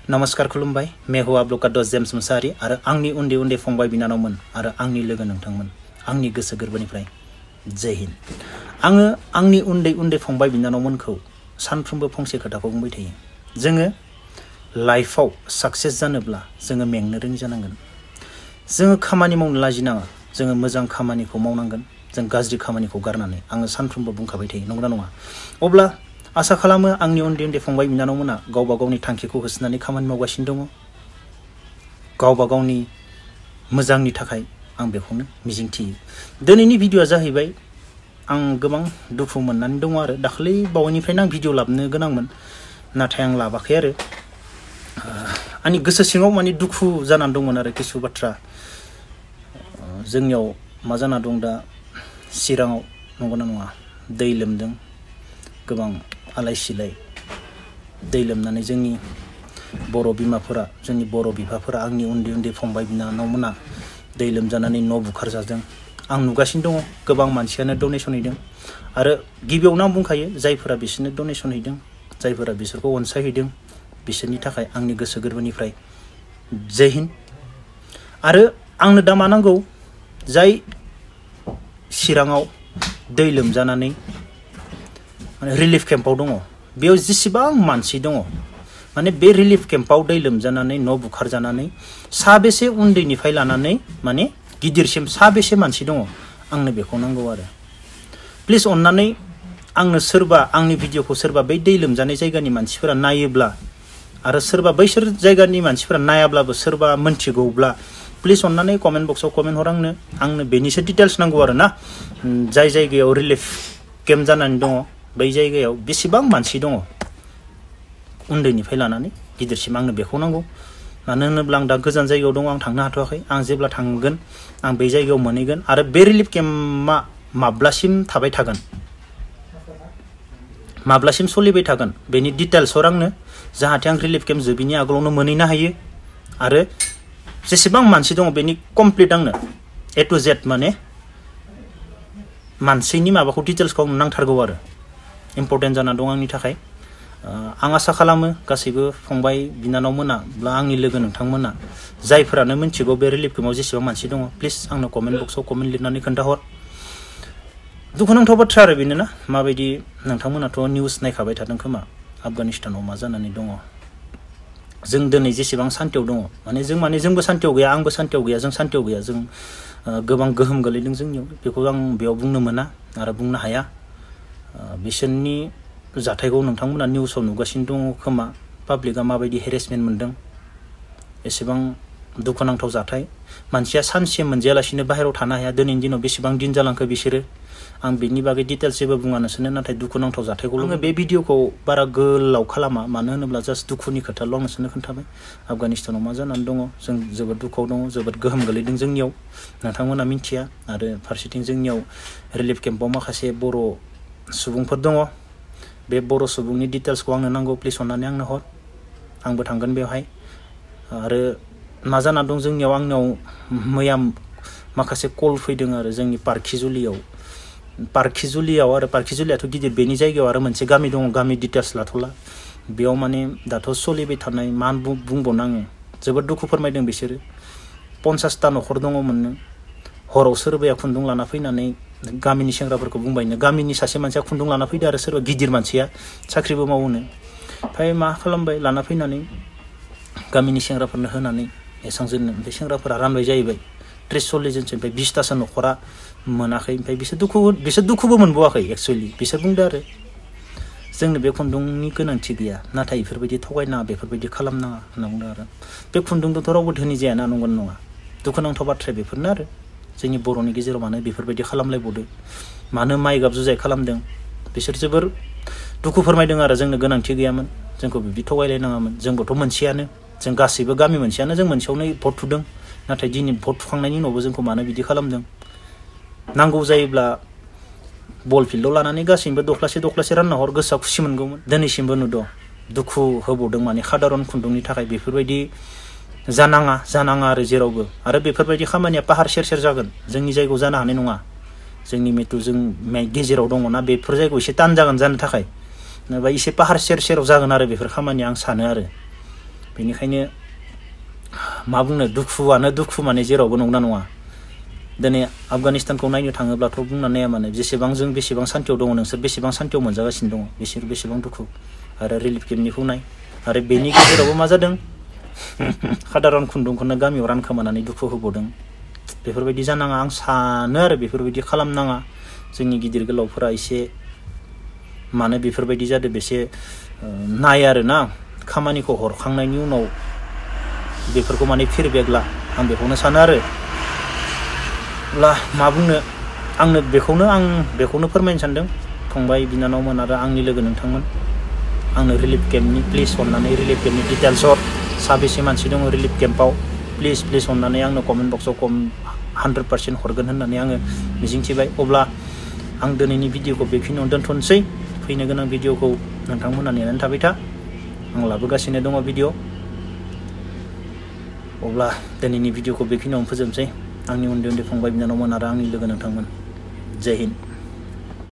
नमस्कार खुलुमबाय मैं हूँ आप लोग का दोस्त जेम्स मुसाहारि आरो आंनि उन्दै उन्दै फंबाय बिनानावमोन आरो आंनि लोगो नोंथांमोन आंनि गोसो गोरबोनिफ्राय जय हिन्द। आङो आंनि उन्दै उन्दै फंबाय बिनानावमोनखौ सानफ्रोमबो फंसे खोथाखौ बुंबाय थायो। जोङो लाइफआव साक्सेस जानोब्ला जोङो मेंनो रोङि जानांगोन। जोङो खामानि मावनो लाजिनाङा, जोङो मोजां खामानिखौ मावनांगोन, जों गाज्रि खामानिखौ गारनानै। आङो सानफ्रोमबो बुंखाबाय थायो, नंगौना नङा? अब्ला आसा खालामो आंनि उन्दै उन्दै फंबाय बिनानावमोना गावबा गावनि थांखिखौ होसोनानै खामानि मावगासिनो दङ। गावबा गावनि मोजांनि थाखाय आं बेखौनो मिजिंथियो। दिनैनि भिडिअआ जाहैबाय, आं गोबां दुखु मोननानै दङ आरो दाखालि बावैनिफ्रायनो आं भिडिअ लाबोनो गोनांमोन, नाथाय आं लाबाखै आरो आंनि गोसो सिङाव माने दुखु जानानै दंमोन आरो किसु बाथ्रा। जोंनियाव मा जाना दं दा चिराङाव, नंगौना नङा? दै लोमदों, गोबां आलाय सिलाय दै लोमनानै जोंनि बर' बिमाफोरा, जोंनि बर' बिफाफोरा, आंनि उन्दै उन्दै फंबाय बिनानावमोना दै लोमजानानै न' बुखारजादों। आं नुगासिनो दङ गोबां मानसियानो डनेसन हैदों आरो गिबियावनो आं बुंखायो, जायफोरा बिसोरनो डनेसन हैदों, जायफोरा बिसोरखौ अनसायहैदों, बिसोरनि थाखाय आंनि गोसो गोरबोनिफ्राय जय हिन्द। आरो आंनो दा मा नांगौ, जाय चिराङाव दै लोमजानानै रिलिफ केम्पआव दङ, बेयाव जेसेबां मानसि दङ, माने बे रिलिफ केम्पआव दै लोमजानानै न' बुखारजानानै साबेसे उन्दैनिफ्राय लानानै माने गिदिरसिम साबेसे मानसि दङ, आंनो बेखौ नांगौ आरो प्लिज अननानै आंनो सोरबा आंनि भिडिअखौ सोरबा बै दै लोमजानाय जायगानि मानसिफोरा नायोब्ला आरो सोरबा बैसोर जायगानि मानसिफोरा नायाब्लाबो सोरबा मोनथिगौब्ला प्लिज अननानै कमेन्ट बक्सआव कमेन्ट हर। आंनो बेनिसो डिटेल्स नांगौ आरो ना, जाय जायगायाव रिलिफ केम्प जानानै दङ बै जायगायाव बेसेबां मानसि दङ उन्दैनिफ्राय लानानै गिदिरसिम, आंनो बेखौ नांगौ। मानो होनोब्ला आं दा गोजान जायगायाव दङ, आं थांनो हाथ'वाखै। आं जेब्ला थांगोन आं बै जायगायाव मोनहैगोन आरो बे रिलिफ केम्पआ माब्लासिम थाबाय थागोन, माब्लासिम सोलिबाय थागोन, बेनि डिटेल्स हर आंनो, जाहाथे आं रिलिफ केम्प जोबैनि आगोलावनो मोनहैनो हायो। आरो जेसेबां मानसि दङ बेनि कमप्लिट आंनो ए टु जेड माने मानसिनि माबाखौ डिटेल्सखौ आंनो नांथारगौ आरो इम्पर्टेन्ट जाना दं आंनि थाखाय। आं आसा खालामो गासैबो फंबाय बिनानावमोना बा आंनि लोगो नोंथांमोना जायफोरानो मिथिगौ बे रिलिफ केम्पआव जेसेबां मानसि दङ, प्लिज आंनो कमेन्ट बक्सआव कमेन्ट लिरनानै खोन्थाहर। दुखुनांथाव बाथ्रा आरो बेनो ना, माबायदि नोंथांमोनाथ' निउस नायखाबाय थादों खोमा आफगानिस्तानाव मा जानानै दङ। जों दिनै जेसेबां सान्तियाव दङ, माने जोंबो सान्तियाव गैया, आंबो सान्तियाव गैया, जों सान्तियाव गैया, जों गोबां गोहोम गोलैदों जोंनियाव। बेखौ आं बेयाव बुंनो मोना आरो बुंनो हाया। बिसोरनि जाथायखौ नोंथांमोना निउसाव नुगासिनो दङ खोमा, पाब्लिकआ माबायदि हेरेसमेन्ट मोनदों, एसेबां दुखुनांथाव जाथाय। मानसिया सानसे मोनजायालासिनो बाहेरायाव थानो हाया। दिनैनि दिनाव बेसेबां दिन जालांखो बिसोरो, आं बेनि बागै डिटेल्स जेबो बुङानोसोनो, नाथाय दुखुनांथाव जाथायखौ आङो बे भिडिअखौ बारा गोलाव खालामा, मानो होनोब्ला जास्ट दुखुनि खोथाल' आं नोंसोरनो खोन्थाबाय। आफगानिस्तानाव मा जानानै दङ, जों जोबोद दुखुआव दङ, जोबोद गोहोम गोलैदों जोंनियाव, नोंथांमोना मिथिया। आरो फारसेथिं जोंनियाव रिलिफ केम्पआव माखासे बर' सुबुंफोर दङ, बे बर' सुबुंनि डिटेल्सखौ आंनो नांगौ, प्लिज अननानै आंनो हर, आंबो थांगोन बेवहाय। आरो मा जाना दं जोंनियाव, आंनाव मैया माखासे कल फैदों आरो जोंनि पार्कखिजुलियाव आरो पार्कखिजुलियाथ' गिदिर, बेनि जायगायाव आरो मोनसे गामि दङ, गामि डिटेल्स लाथ'ला। बेयाव माने दाथ' सोलिबाय थानाय मा बुंबावनो आङो, जोबोद दुखु फोरमायदों बिसोरो। 50ता न'खर दङमोननो, हराव सोरबाया खुन्दुं लाना फैनानै गामिनि सेंग्राफोरखौ बुंबायनो, गामिनि सासे मानसिया खुन्दुं लाना फैदो आरो सोरबा गिदिर मानसिया साख्रिबो मावोनो, ओमफ्राय मा खालामबाय, लाना फैनानै गामिनि सेंग्राफोरनो होनानै एसांजोंनो, ओमफ्राय सेंग्राफोरा रानबाय जाहैबाय 30-40 जनसो, ओमफ्राय 20तासो न'खरा मोनाखै। ओमफ्राय बिसोर दुखुबो मोनबावाखै एक्सुवेलि। बिसोर बुंदो आरो जोंनो बे खुन्दुंनि गोनांथि गैया, नाथाय बेफोरबायदि थगायनाङा, बेफोरबायदि खालामनाङा होनना बुंदों आरो बे खुन्दुंजोंथ' रावबो धोनि जायाना, नंगौना नङा? दुखुनांथाव बाथ्राया बेफोरनो आरो जोंनि बर'नि गेजेराव मानो बेफोरबायदि खालामलायबावदो, मानो माइ गाब जुजाय खालामदों। बिसोर जोबोर दुखु फोरमायदों आरो जोंनो गोनांथि गैयामोन, जोंखौ बिदि थगायलायनाङामोन, जोंबोथ' मोनसेयानो, जों गासैबो गामि मोनसेयानो, जों मोनसेयावनो भट थुदों, नाथाय दिनै भट थुखांनायनि उनावबो जोंखौ मानो बिदि खालामदों। नांगौ जायोब्ला बल फिल्डआव लानानै गासैबो दख्लासे रानना हर, गोसोआ खुसि मोनगौमोन। दिनैसिमबो नुदों दुखु होबावदों, माने साधारन खुन्दुंनि थाखाय बेफोरबायदि जानाङा आरो जेरावबो। आरो बेफोरबायदि खामानिया पाहार सेर जागोन, जोंनि जायगायाव जानो हानाय नङा। जोंनि मेथु जों गेजेराव दङना, बेफोर जायगायाव एसे टान जागोन जानो थाखाय, एसे पाहार सेराव जागोन आरो बेफोर खामानिया, आं सानो आरो बेनिखायनो मा बुंनो दुखुआनो दुखु माने जेरावबो नंगौना नङा दिनै आफगानिस्तानखौ नायनो थाङोब्लाथ' बुंना नाया माने जेसेबां जों बेसेबां सान्तियाव दङ नोंसोर बेसेबां सान्तियाव मोनजागासिनो दङ बिसोर बेसेबां दुखु आरो रिलिफ केम्पनिखौ नाय आरो बेनि गेजेरावबो मा जादों साधारन खुन्दुंखौनो गामियाव रानखोमानानै दुखु होबावदों बेफोरबायदि जानाङा आं सानो आरो बेफोरबायदि खालामनाङा जोंनि गिदिर गोलावफोरा एसे मानो बेफोरबायदि जादों बेसे नाय आरो ना खामानिखौ हरखांनायनि उनाव बेफोरखौ माने फिरबेगला आं बेखौनो सानो आरो ला मा बुंनो आं बेखौनो फोरमायनो सानदों फंबाय बिनानावमोन आरो आंनि लोगो नोंथांमोन आंनो रिलिफ केम्पनि प्लिज अननानै रिलिफ केम्पनि डिटेल्स हर साबेसे मानसि दङ रिलिफ केम्पआव प्लिज अननानै आंनो कमेन्ट बक्सआव 100% हरगोन होननानै आङो मिजिंथिबाय अब्ला आं दिनैनि भिडिअखौ बेखिनियावनो दोनथ'नोसै फैनो गोनां भिडिअखौ नोंथांमोना नेनानै थाबाय था आं लाबोगासिनो दङ भिडिअ अब्ला दिनैनि भिडिअखौ बेखिनियावनो फोजोबनोसै आंनि उन्दै फंबाय बिनानावमोन आरो आंनि लोगो नोंथांमोन जय हिन्द